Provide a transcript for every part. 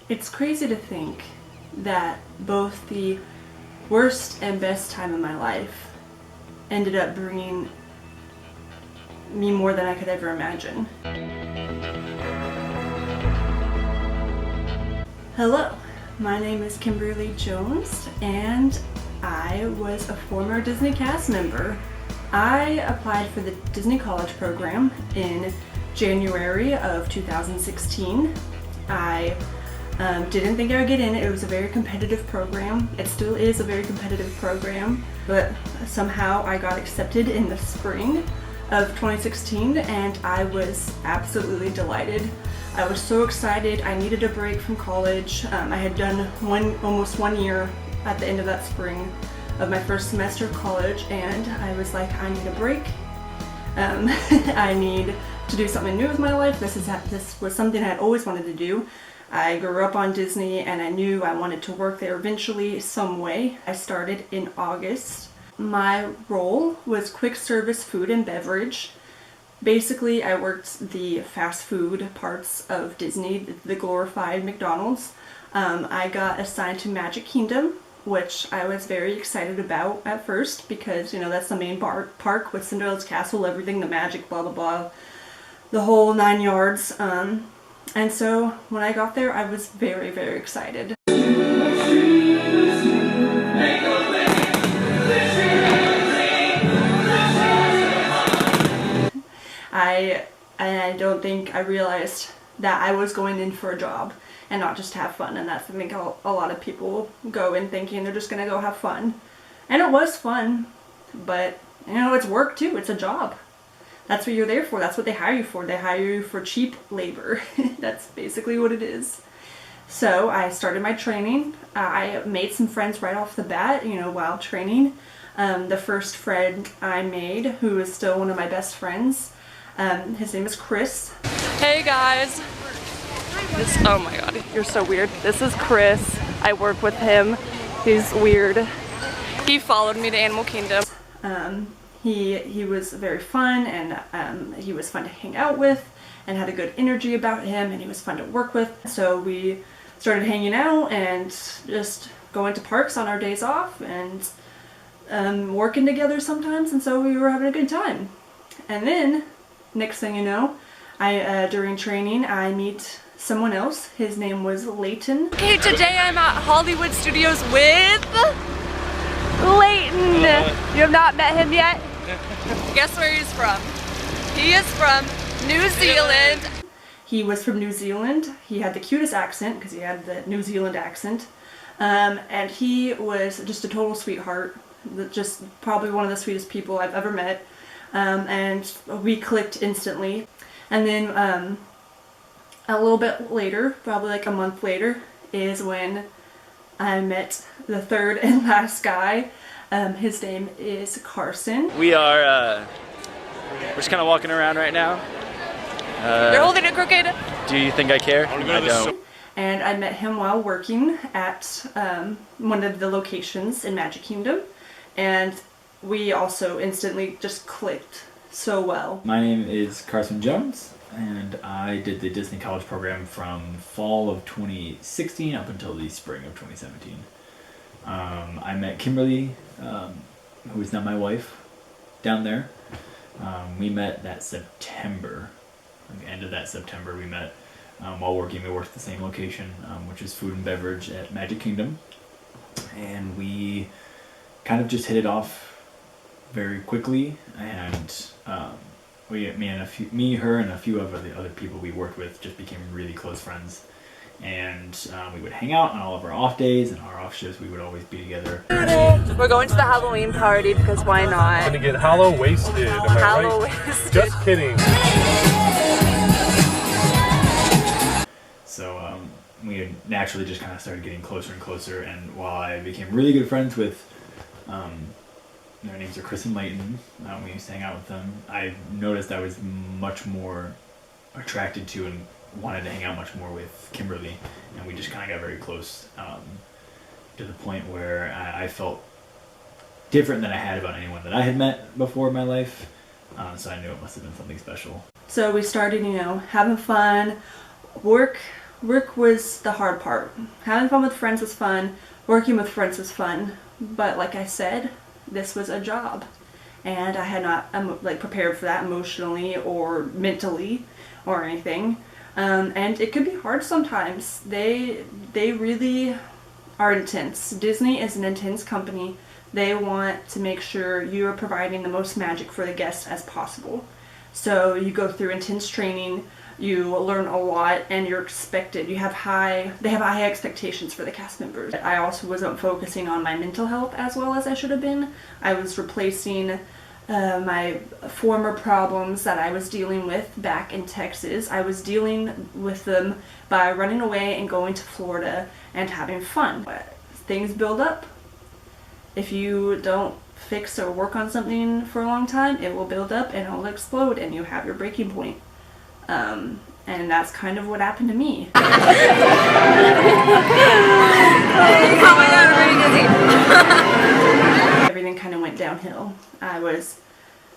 It's crazy to think that both the worst and best time of my life ended up bringing me more than I could ever imagine. Hello, my name is Kimberly Jones and I was a former Disney cast member. I applied for the Disney College program in January of 2016. I didn't think I would get in. It was a very competitive program. It still is a very competitive program, but somehow I got accepted in the spring of 2016 and I was absolutely delighted. I was so excited. I needed a break from college. I had done almost 1 year at the end of that spring of my first semester of college, and I was like, I need a break. I need to do something new with my life. This was something I had always wanted to do. I grew up on Disney and I knew I wanted to work there eventually some way. I started in August. My role was quick service food and beverage. Basically, I worked the fast food parts of Disney, the glorified McDonald's. I got assigned to Magic Kingdom, which I was very excited about at first because, you know, that's the main park with Cinderella's castle, everything, the magic, blah, blah, blah, the whole 9 yards. And so when I got there, I was very, very excited. I don't think I realized that I was going in for a job and not just have fun, and that's I think a lot of people go in thinking they're just gonna go have fun. And it was fun, but you know, it's work too, it's a job. That's what you're there for, that's what they hire you for. They hire you for cheap labor. That's basically what it is. So I started my training. I made some friends right off the bat, you know, while training. The first friend I made, who is still one of my best friends, his name is Chris. Hey guys! Oh my god, you're so weird. This is Chris. I work with him. He's weird. He followed me to Animal Kingdom. He was very fun, and he was fun to hang out with and had a good energy about him, and he was fun to work with. So we started hanging out and just going to parks on our days off and working together sometimes, and so we were having a good time. And then next thing you know, during training I meet someone else. His name was Layton. Okay, today I'm at Hollywood Studios with Layton. You have not met him yet? Guess where he's from? He is from New Zealand. He was from New Zealand. He had the cutest accent because he had the New Zealand accent. And he was just a total sweetheart. Just probably one of the sweetest people I've ever met. And we clicked instantly. And then a little bit later, probably like a month later, is when I met the third and last guy. His name is Carson. We're just kind of walking around right now. You're holding it crooked. Do you think I care? I don't. And I met him while working at one of the locations in Magic Kingdom. And we also instantly just clicked so well. My name is Carson Jones, and I did the Disney College program from fall of 2016 up until the spring of 2017. I met Kimberly, who is now my wife, down there. We met that September. At the end of that September we met while working. We worked at the same location, which is food and beverage at Magic Kingdom. And we kind of just hit it off very quickly, and me, her, and a few of the other people we worked with just became really close friends. And we would hang out on all of our off days and our off shifts. We would always be together. We're going to the Halloween party because why not? Gonna get Hallow-wasted, am I Hallow-wasted. right? Just kidding. So we had naturally just kind of started getting closer and closer, and while I became really good friends with their names are Chris and Layton, we used to hang out with them, I noticed I was much more attracted to and wanted to hang out much more with Kimberly, and we just kind of got very close to the point where I felt different than I had about anyone that I had met before in my life, so I knew it must have been something special. So we started, you know, having fun. Work Work was the hard part. Having fun with friends was fun. Working with friends was fun. But like I said, this was a job. And I had not prepared for that emotionally or mentally or anything. And it could be hard sometimes. They really are intense. Disney is an intense company. They want to make sure you are providing the most magic for the guests as possible. So you go through intense training, you learn a lot, and you're expected. They have high expectations for the cast members. I also wasn't focusing on my mental health as well as I should have been. I was replacing my former problems that I was dealing with back in Texas. I was dealing with them by running away and going to Florida and having fun. But things build up. If you don't fix or work on something for a long time, it will build up and it'll explode and you have your breaking point. And that's kind of what happened to me. Oh my god, I'm really Everything kind of went downhill. I was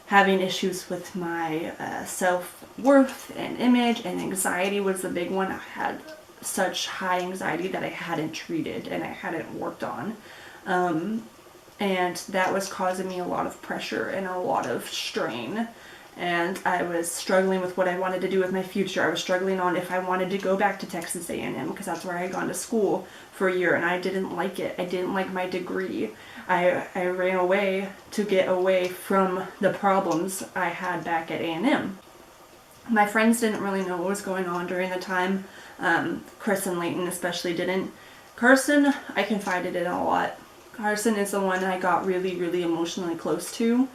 having issues with my self-worth and image, and anxiety was the big one. I had such high anxiety that I hadn't treated and I hadn't worked on. And that was causing me a lot of pressure and a lot of strain. And I was struggling with what I wanted to do with my future. I was struggling on if I wanted to go back to Texas A&M because that's where I had gone to school for a year, and I didn't like it. I didn't like my degree. I ran away to get away from the problems I had back at A&M. My friends didn't really know what was going on during the time. Chris and Leighton especially didn't. Carson, I confided in a lot. Carson is the one I got really, really emotionally close to.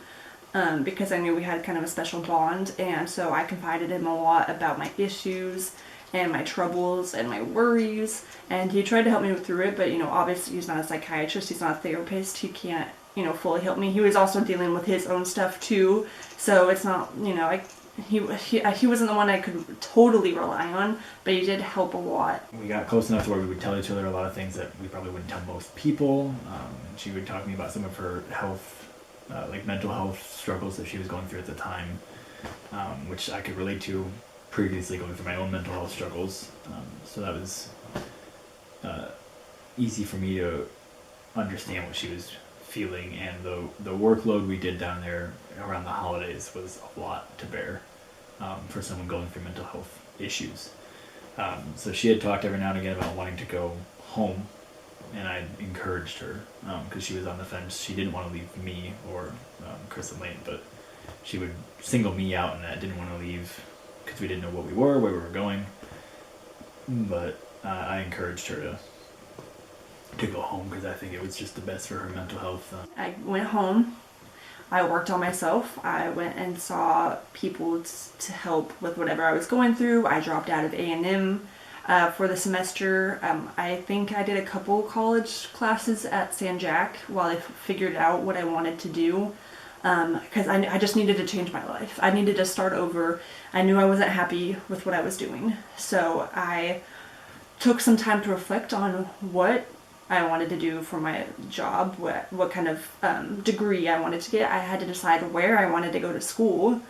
Because I knew we had kind of a special bond, and so I confided in him a lot about my issues and my troubles and my worries, and he tried to help me through it, but obviously he's not a psychiatrist, he's not a therapist, he can't fully help me. He was also dealing with his own stuff too, so it's not he wasn't the one I could totally rely on, but he did help a lot. We got close enough to where we would tell each other a lot of things that we probably wouldn't tell most people. She would talk to me about some of her health, mental health struggles that she was going through at the time, which I could relate to previously going through my own mental health struggles. So that was easy for me to understand what she was feeling, and the workload we did down there around the holidays was a lot to bear for someone going through mental health issues. So she had talked every now and again about wanting to go home, and I encouraged her because she was on the fence. She didn't want to leave me or Chris and Lane, but she would single me out, and I didn't want to leave because we didn't know what we were, where we were going. But I encouraged her to go home because I think it was just the best for her mental health. I went home. I worked on myself. I went and saw people to help with whatever I was going through. I dropped out of A&M for the semester. I think I did a couple college classes at San Jac while I figured out what I wanted to do, because I just needed to change my life. I needed to start over. I knew I wasn't happy with what I was doing, so I took some time to reflect on what I wanted to do for my job, what kind of degree I wanted to get. I had to decide where I wanted to go to school.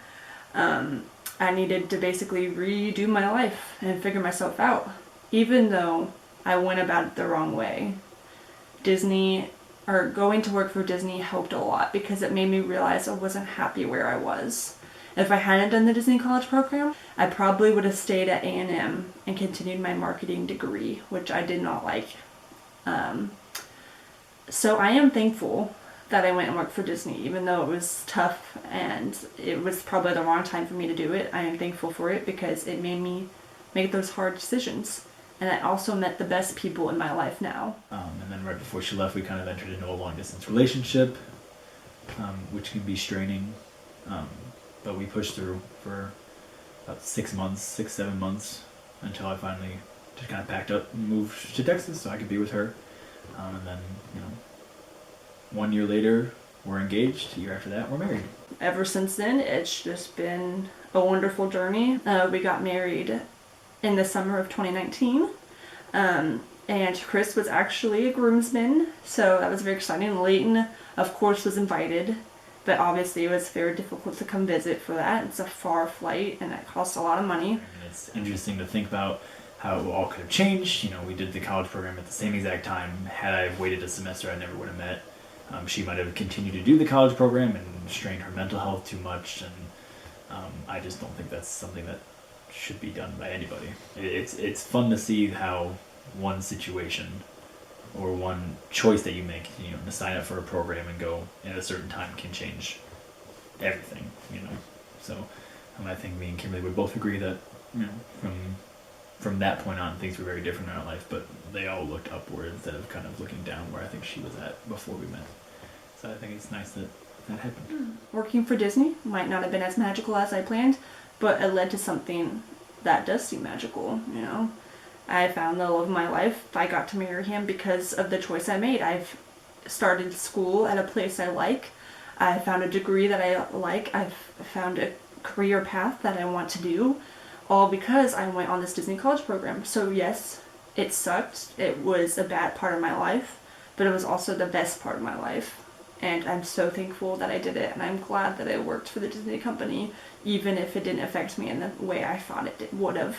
I needed to basically redo my life and figure myself out. Even though I went about it the wrong way, going to work for Disney helped a lot because it made me realize I wasn't happy where I was. If I hadn't done the Disney College program, I probably would have stayed at A&M and continued my marketing degree, which I did not like. So I am thankful that I went and worked for Disney, even though it was tough and it was probably the wrong time for me to do it. I am thankful for it because it made me make those hard decisions. And I also met the best people in my life now. And then right before she left, we kind of entered into a long-distance relationship, which can be straining. But we pushed through for about 6 months, 7 months, until I finally just kind of packed up and moved to Texas so I could be with her. And then, 1 year later, we're engaged. A year after that, we're married. Ever since then, it's just been a wonderful journey. We got married in the summer of 2019. And Chris was actually a groomsman, so that was very exciting. Leighton, of course, was invited, but obviously it was very difficult to come visit for that. It's a far flight, and it costs a lot of money. And it's interesting to think about how it all could have changed. You know, we did the college program at the same exact time. Had I waited a semester, I never would have met. She might have continued to do the college program and strained her mental health too much, and I just don't think that's something that should be done by anybody. It's fun to see how one situation or one choice that you make, you know, to sign up for a program and go at a certain time can change everything, you know. So I think me and Kimberly would both agree that, you know, from that point on, things were very different in our life, but they all looked upward instead of kind of looking down where I think she was at before we met. So I think it's nice that that happened. Working for Disney might not have been as magical as I planned, but it led to something that does seem magical, you know. I found the love of my life. I got to marry him because of the choice I made. I've started school at a place I like. I found a degree that I like. I've found a career path that I want to do, all because I went on this Disney College program. So yes, it sucked. It was a bad part of my life, but it was also the best part of my life. And I'm so thankful that I did it, and I'm glad that I worked for the Disney company, even if it didn't affect me in the way I thought it would have.